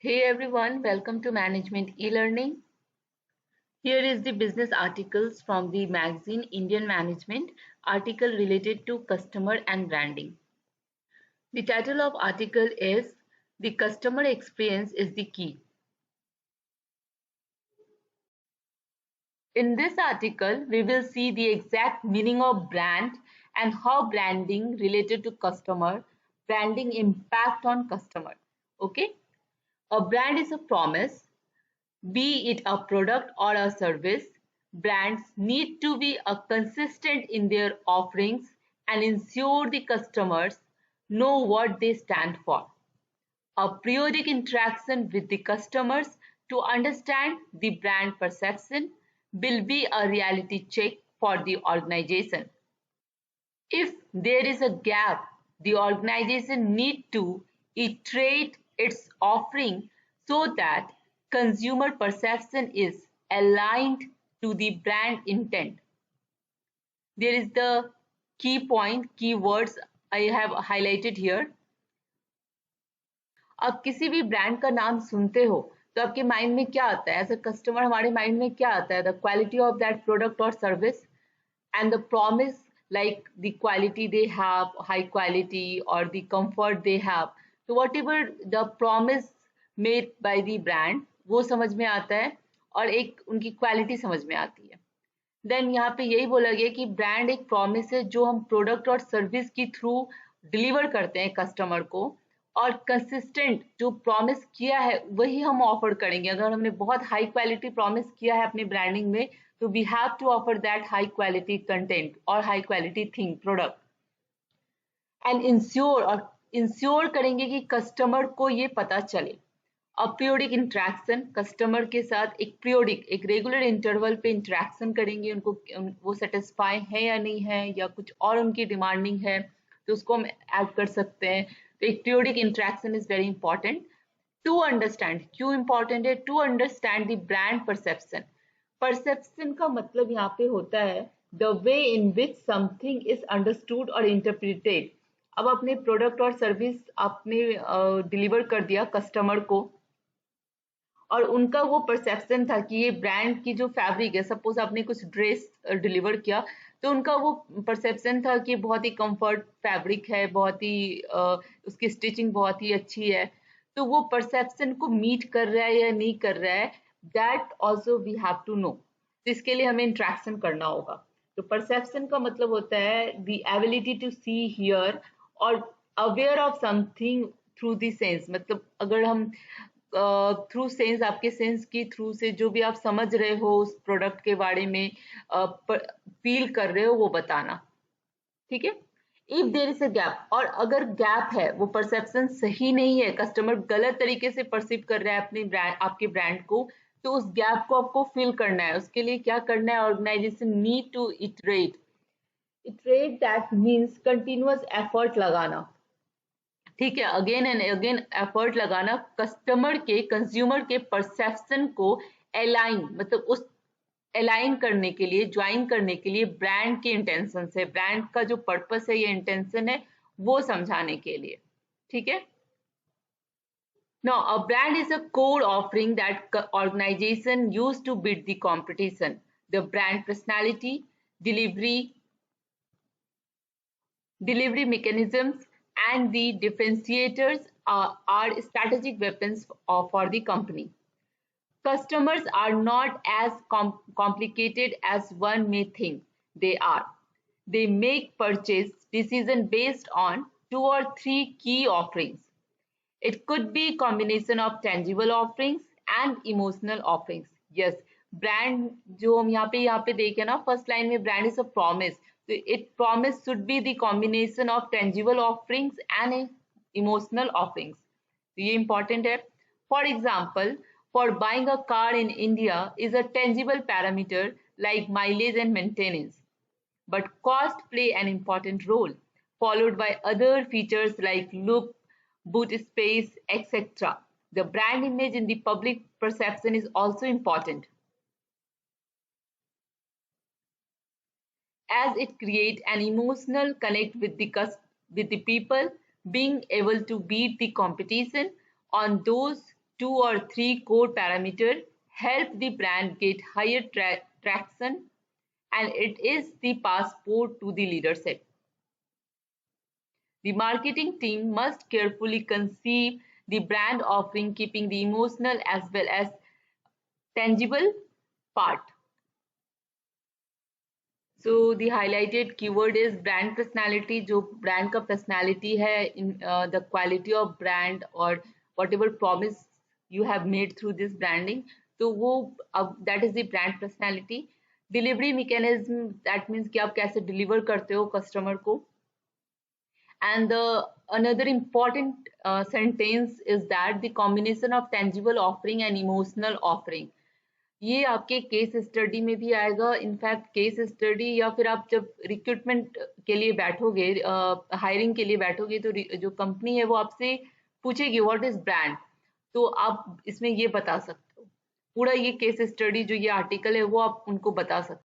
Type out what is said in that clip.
Hey everyone, welcome to Management e-learning. Here is the business articles from the magazine Indian Management, article related to customer and branding. The title of article is The Customer Experience is the Key. In this article, we will see the exact meaning of brand and how branding related to customer, branding impact on customer. Okay, a brand is a promise. Be it a product or a service, brands need to be consistent in their offerings and ensure the customers know what they stand for. A periodic interaction with the customers to understand the brand perception will be a reality check for the organization. If there is a gap, the organization need to iterate its offering so that consumer perception is aligned to the brand intent. There is the key point, keywords I have highlighted here. आप किसी भी brand का नाम सुनते हो तो आपके mind में क्या आता है? एज अ कस्टमर हमारे माइंड में क्या आता है? The quality of that product और service and the promise, like the quality they have, high quality, or the comfort they have. So whatever the promise made by the brand, वो समझ में आता है और एक उनकी क्वालिटी समझ में आती है. देन यहाँ पे यही बोला गया कि ब्रांड एक प्रॉमिस है जो हम प्रोडक्ट और सर्विस के थ्रू डिलीवर करते हैं कस्टमर को, और कंसिस्टेंट जो प्रॉमिस किया है वही हम ऑफर करेंगे. अगर हमने बहुत हाई क्वालिटी प्रॉमिस किया है अपनी ब्रांडिंग में तो we have to offer that high quality content और high quality thing product and ensure करेंगे कि कस्टमर को ये पता चले. पीरियोडिक इंटरेक्शन, कस्टमर के साथ एक रेगुलर इंटरवल पे इंटरेक्शन करेंगे, उनको वो सेटिस्फाई है या नहीं है या कुछ और उनकी डिमांडिंग है तो उसको हम ऐड कर सकते हैं. तो एक periodic interaction is very important to understand. क्यों इंपॉर्टेंट है? To understand the brand perception. Perception का मतलब यहाँ पे होता है the way in which something is understood और इंटरप्रिटेड. अब अपने प्रोडक्ट और सर्विस आपने डिलीवर कर दिया कस्टमर को और उनका वो परसेप्शन था कि ये ब्रांड की जो फैब्रिक है, सपोज आपने कुछ ड्रेस डिलीवर किया तो उनका वो परसेप्शन था कि बहुत ही कंफर्ट फैब्रिक है, बहुत ही उसकी स्टिचिंग बहुत ही अच्छी है. तो वो परसेप्शन को मीट कर रहा है या नहीं कर रहा है, that also we have to know. तो इसके लिए हमें इंट्रैक्शन करना होगा. तो परसेप्शन का मतलब होता है the ability to see, hear और aware of something through the sense. मतलब अगर हम थ्रू सेंस, आपके सेंस की थ्रू से जो भी आप समझ रहे हो उस प्रोडक्ट के बारे में, फील कर रहे हो, वो बताना. ठीक है. If there is a gap, और अगर गैप है, वो परसेप्शन सही नहीं है, कस्टमर गलत तरीके से परसीव कर रहा है अपने ब्रांड, आपके ब्रांड को, तो उस गैप को आपको फिल करना है. उसके लिए क्या करना है? Organisation need to iterate. Iterate that means continuous effort लगाना. ठीक है, अगेन एंड अगेन एफर्ट लगाना कस्टमर के, कंज्यूमर के परसेप्शन को अलाइन, मतलब उस अलाइन करने के लिए, ज्वाइन करने के लिए ब्रांड के इंटेंशन से, ब्रांड का जो पर्पस है, ये इंटेंशन है, वो समझाने के लिए. ठीक है. Now, a brand is a core offering that organization use to beat the competition. The brand personality, delivery mechanisms, and the differentiators are strategic weapons for the company. Customers are not as complicated as one may think they are. They make purchase decision based on two or three key offerings. It could be combination of tangible offerings and emotional offerings. Yes, brand जो हम यहाँ पे देखें ना, first line में brand is a promise. So it promise should be the combination of tangible offerings and emotional offerings. तो ये important है. For example, for buying a car in India is a tangible parameter like mileage and maintenance. But cost play an important role, followed by other features like look, boot space, etc. The brand image in the public perception is also important, as it creates an emotional connect with the people. Being able to beat the competition on those 2 or 3 core parameters help the brand get higher traction, and it is the passport to the leadership. The marketing team must carefully conceive the brand offering, keeping the emotional as well as tangible part. So the highlighted keyword is brand personality. जो brand का personality है, in the quality of brand or whatever promise you have made through this branding, तो वो that is the brand personality. Delivery mechanism, that means कि आप कैसे deliver करते हो customer को. And the another important sentence is that the combination of tangible offering and emotional offering. ये आपके केस स्टडी में भी आएगा. इनफैक्ट केस स्टडी या फिर आप जब रिक्रूटमेंट के लिए बैठोगे, हायरिंग के लिए बैठोगे, तो जो कंपनी है वो आपसे पूछेगी व्हाट इज ब्रांड, तो आप इसमें ये बता सकते हो. पूरा ये केस स्टडी जो ये आर्टिकल है वो आप उनको बता सकते हो.